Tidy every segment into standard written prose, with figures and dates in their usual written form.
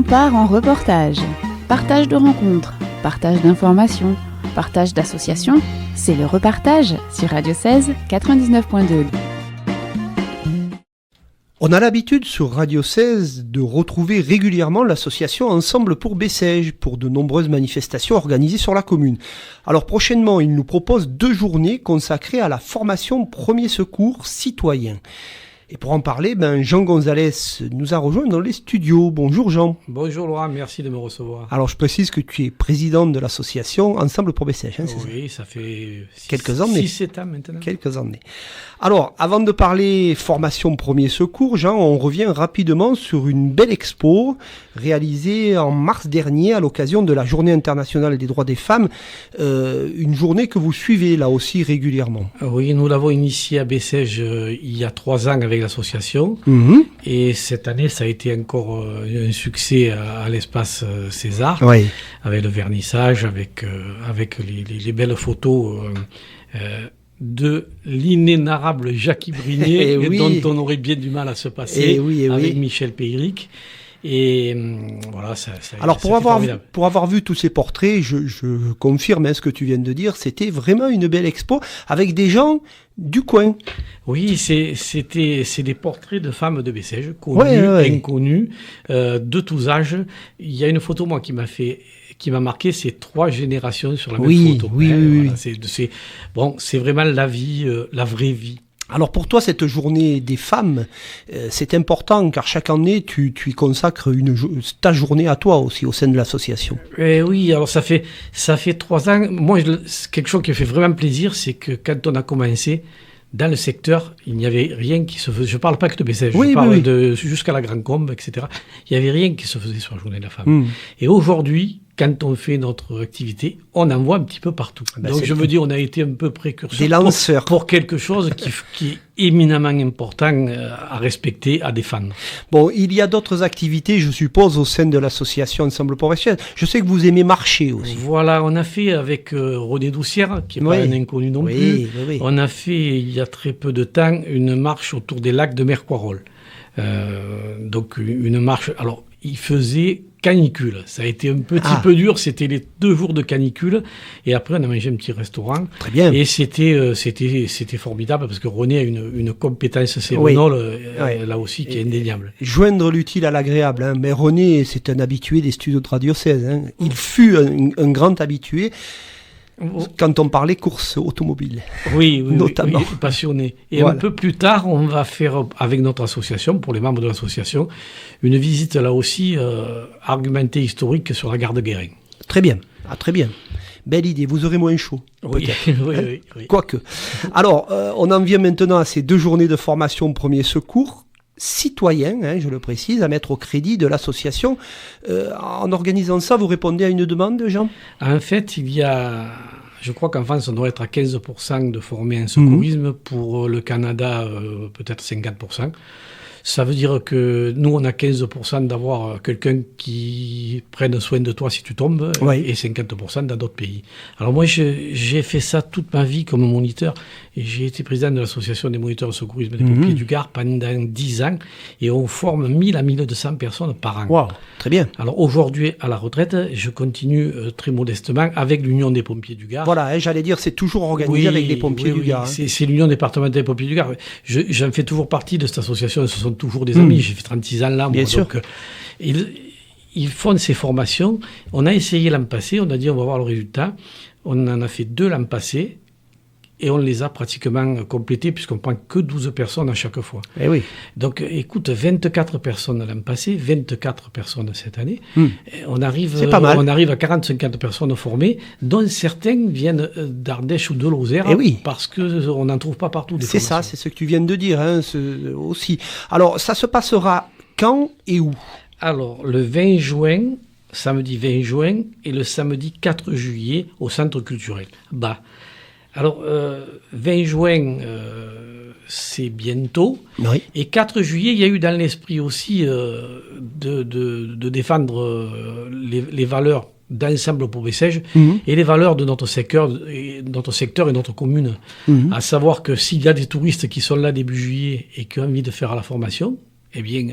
part en reportage. Partage de rencontres, partage d'informations, partage d'associations, c'est le repartage sur Radio 16 99.2. On a l'habitude sur Radio 16 de retrouver régulièrement l'association Ensemble pour Bessèges pour de nombreuses manifestations organisées sur la commune. Alors prochainement, il nous propose 2 journées consacrées à la formation premier secours citoyen. Et pour en parler, Jean Gonzalez nous a rejoint dans les studios. Bonjour Jean. Bonjour Laurent, merci de me recevoir. Alors je précise que tu es président de l'association Ensemble pour Bessèges. Oui, ça fait quelques années. 6-7 ans maintenant. Quelques années. Alors, avant de parler formation premier secours, Jean, on revient rapidement sur une belle expo réalisée en mars dernier à l'occasion de la Journée internationale des droits des femmes. Une journée que vous suivez là aussi régulièrement. Oui, nous l'avons initiée à Bessèges il y a 3 ans avec l'association. Et cette année, ça a été encore un succès à l'espace César, oui. Avec le vernissage, avec les belles photos de l'inénarrable Jackie Brigné, oui. dont on aurait bien du mal à se passer, avec Michel Peyric. Et voilà, ça alors pour avoir vu tous ces portraits, je confirme ce que tu viens de dire, c'était vraiment une belle expo avec des gens du coin. Oui, c'est des portraits de femmes de Bessèges, connues, inconnues, de tous âges. Il y a une photo moi qui m'a marqué, c'est 3 générations sur la même photo. Oui. Voilà, c'est vraiment la vie, la vraie vie. Alors pour toi, cette journée des femmes, c'est important car chaque année, tu y consacres ta journée à toi aussi au sein de l'association. Oui, alors ça fait 3 ans. Moi, quelque chose qui me fait vraiment plaisir, c'est que quand on a commencé, dans le secteur, il n'y avait rien qui se faisait. Je ne parle pas que de Bessèges, je parle jusqu'à la Grande Combe, etc. Il n'y avait rien qui se faisait sur la journée de la femme. Et aujourd'hui, quand on fait notre activité, on en voit un petit peu partout. Donc je me dis, on a été un peu précurseurs. Des lanceurs. Pour quelque chose qui est éminemment important à respecter, à défendre. Bon, il y a d'autres activités, je suppose, au sein de l'association Ensemble pour Bessèges. Je sais que vous aimez marcher aussi. Voilà, on a fait avec René Doucière, qui n'est pas un inconnu non plus. Oui. On a fait, il y a très peu de temps, une marche autour des lacs de Mercoirol. Donc une marche... Alors, il faisait canicule. Ça a été un petit peu dur. C'était les 2 jours de canicule. Et après, on a mangé un petit restaurant. Très bien. Et c'était formidable parce que René a une compétence cérémoniale, là aussi, qui est indéniable. Joindre l'utile à l'agréable. Mais René, c'est un habitué des studios de Radio 16. Il fut un grand habitué. Quand on parlait course automobile, notamment. Oui, passionné. Et un peu plus tard, on va faire, avec notre association, pour les membres de l'association, une visite là aussi argumentée historique sur la gare de Guérin. Très bien, très bien. Belle idée, vous aurez moins chaud. Oui. Quoique. Alors, on en vient maintenant à ces 2 journées de formation premier secours citoyen, je le précise, à mettre au crédit de l'association. En organisant ça, vous répondez à une demande, Jean ? En fait, je crois qu'en France, on doit être à 15% de formés en secourisme. Pour le Canada, peut-être 50%. Ça veut dire que nous, on a 15% d'avoir quelqu'un qui prenne soin de toi si tu tombes, et 50% dans d'autres pays. Alors moi, j'ai fait ça toute ma vie comme moniteur, et j'ai été président de l'association des moniteurs de secourisme des pompiers du Gard pendant 10 ans, et on forme 1000 à 1200 personnes par an. Wow, très bien. Alors aujourd'hui, à la retraite, je continue très modestement avec l'Union des pompiers du Gard. Voilà, j'allais dire, c'est toujours organisé avec les pompiers du Gard. C'est l'Union départementale des pompiers du Gard. J'en fais toujours partie de cette association, ce sont toujours des amis, j'ai fait 36 ans là. Bien sûr. Donc, ils font ces formations. On a essayé l'an passé, on a dit on va voir le résultat. On en a fait 2 l'an passé et on les a pratiquement complétés puisqu'on prend que 12 personnes à chaque fois. Donc écoute, 24 personnes l'an passé, 24 personnes cette année. On arrive à 40-50 personnes formées, dont certains viennent d'Ardèche ou de Lozère, parce qu'on n'en trouve pas partout. C'est ça, c'est ce que tu viens de dire aussi. Alors ça se passera quand et où ? Alors le 20 juin, samedi 20 juin, et le samedi 4 juillet au Centre culturel. Alors, 20 juin, c'est bientôt. Et 4 juillet, il y a eu dans l'esprit aussi de défendre les valeurs d'Ensemble pour Bessèges et les valeurs de notre secteur et notre commune. À savoir que s'il y a des touristes qui sont là début juillet et qui ont envie de faire la formation, eh bien,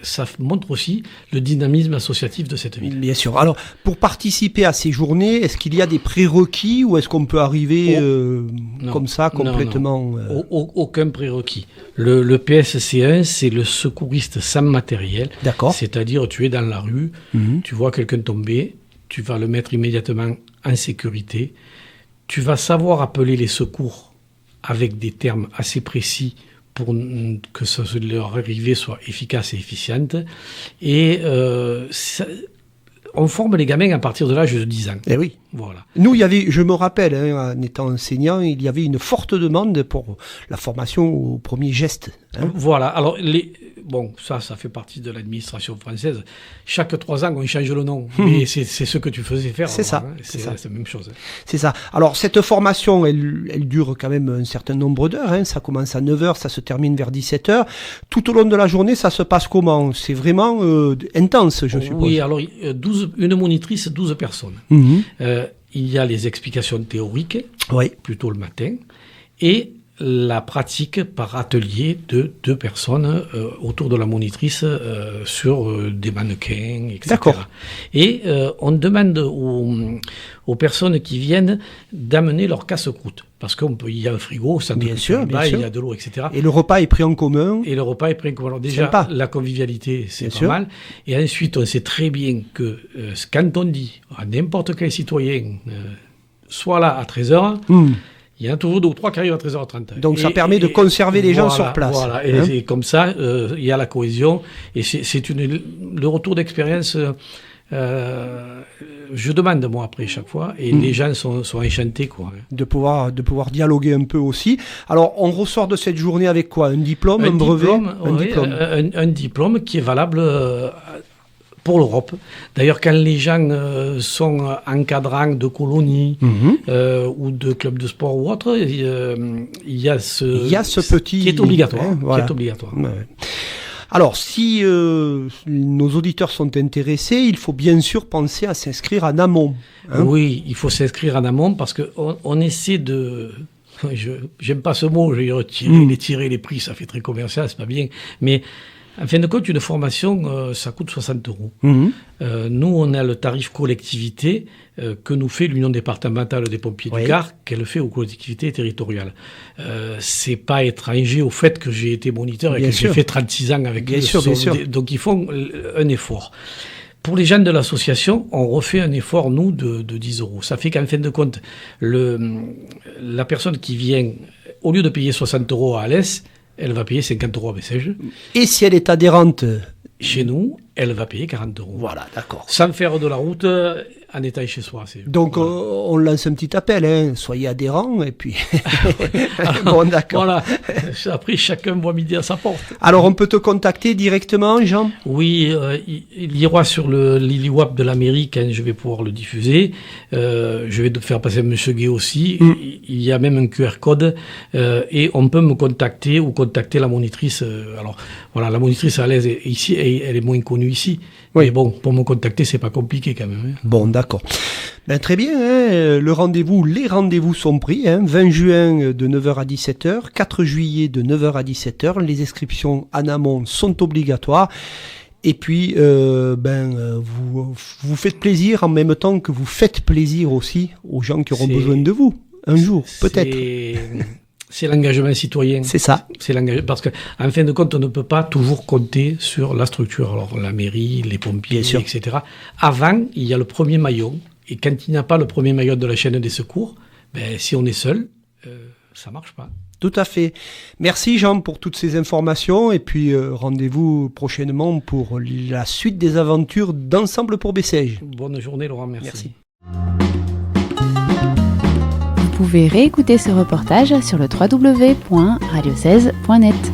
ça montre aussi le dynamisme associatif de cette ville. Bien sûr. Alors, pour participer à ces journées, est-ce qu'il y a des prérequis ou est-ce qu'on peut arriver comme ça, complètement Aucun prérequis. Le PSC1, c'est le secouriste sans matériel. D'accord. C'est-à-dire, tu es dans la rue, tu vois quelqu'un tomber, tu vas le mettre immédiatement en sécurité. Tu vas savoir appeler les secours avec des termes assez précis pour que leur arrivée soit efficace et efficiente. Et on forme les gamins à partir de l'âge de 10 ans. Eh oui. Voilà. Nous, il y avait, je me rappelle, en étant enseignant, il y avait une forte demande pour la formation au premier geste. Voilà. Alors, ça fait partie de l'administration française. Chaque 3 ans, on change le nom. Mais c'est ce que tu faisais faire. C'est ça. C'est la même chose. C'est ça. Alors, cette formation, elle dure quand même un certain nombre d'heures. Ça commence à 9h, ça se termine vers 17h. Tout au long de la journée, ça se passe comment ? C'est vraiment intense, je suppose. Oui, alors, une monitrice, 12 personnes. Il y a les explications théoriques, plutôt le matin, et la pratique par atelier de 2 personnes autour de la monitrice sur des mannequins, etc. D'accord. Et on demande aux personnes qui viennent d'amener leur casse-croûte. Parce qu'il y a un frigo, ça bien sûr, il y a de l'eau, etc. Et le repas est pris en commun. Alors déjà, la convivialité, c'est bien pas mal. Et ensuite, on sait très bien que quand on dit à n'importe quel citoyen, soit là à 13h, il y en a toujours 2 ou 3 qui arrivent à 13h30. Donc ça permet de conserver les gens sur place. Voilà, et comme ça, il y a la cohésion. Et c'est le retour d'expérience... je demande moi après chaque fois et les gens sont enchantés de pouvoir dialoguer un peu aussi. Alors on ressort de cette journée avec quoi ? Un diplôme, un brevet, un diplôme qui est valable pour l'Europe. D'ailleurs, quand les gens sont encadrants de colonies ou de clubs de sport ou autre, il y a ce petit qui est obligatoire. Voilà. Ouais. Alors, si nos auditeurs sont intéressés, il faut bien sûr penser à s'inscrire en amont. Oui, il faut s'inscrire en amont parce qu'on essaie de... J'aime pas ce mot, tirer les prix, ça fait très commercial, c'est pas bien. Mais en fin de compte, une formation, ça coûte 60 €. Nous, on a le tarif collectivité que nous fait l'Union départementale des pompiers du Gard, qu'elle fait aux collectivités territoriales. C'est pas étranger au fait que j'ai été moniteur et j'ai fait 36 ans avec eux. Bien sûr. Donc, ils font un effort. Pour les gens de l'association, on refait un effort, nous, de 10 €. Ça fait qu'en fin de compte, la personne qui vient, au lieu de payer 60 € à Alès, elle va payer 50 € à Bessèges. Et si elle est adhérente chez nous, elle va payer 40 €. Voilà, d'accord. Sans faire de la route, en étant chez soi. Donc, on lance un petit appel, soyez adhérents, et puis... Bon, d'accord. Voilà. Après, chacun voit midi à sa porte. Alors, on peut te contacter directement, Jean ? Oui, il y aura sur le Liliwap de la mairie, quand je vais pouvoir le diffuser. Je vais faire passer M. Gué aussi. Il y a même un QR code, et on peut me contacter ou contacter la monitrice. Alors, voilà, la monitrice à l'aise ici, elle est moins connue ici. Oui. Mais bon, pour me contacter, c'est pas compliqué quand même. Bon, d'accord. Très bien, les rendez-vous sont pris, 20 juin de 9h à 17h, 4 juillet de 9h à 17h, les inscriptions en amont sont obligatoires, et puis vous faites plaisir en même temps que vous faites plaisir aussi aux gens qui auront besoin de vous, un jour, peut-être. C'est l'engagement citoyen. C'est ça. Parce qu'en fin de compte, on ne peut pas toujours compter sur la structure. Alors, la mairie, les pompiers, etc. Avant, il y a le premier maillon. Et quand il n'y a pas le premier maillon de la chaîne des secours, si on est seul, ça ne marche pas. Tout à fait. Merci Jean pour toutes ces informations. Et puis, rendez-vous prochainement pour la suite des aventures d'Ensemble pour Bessèges. Bonne journée Laurent, merci. Vous pouvez réécouter ce reportage sur le www.radio16.net.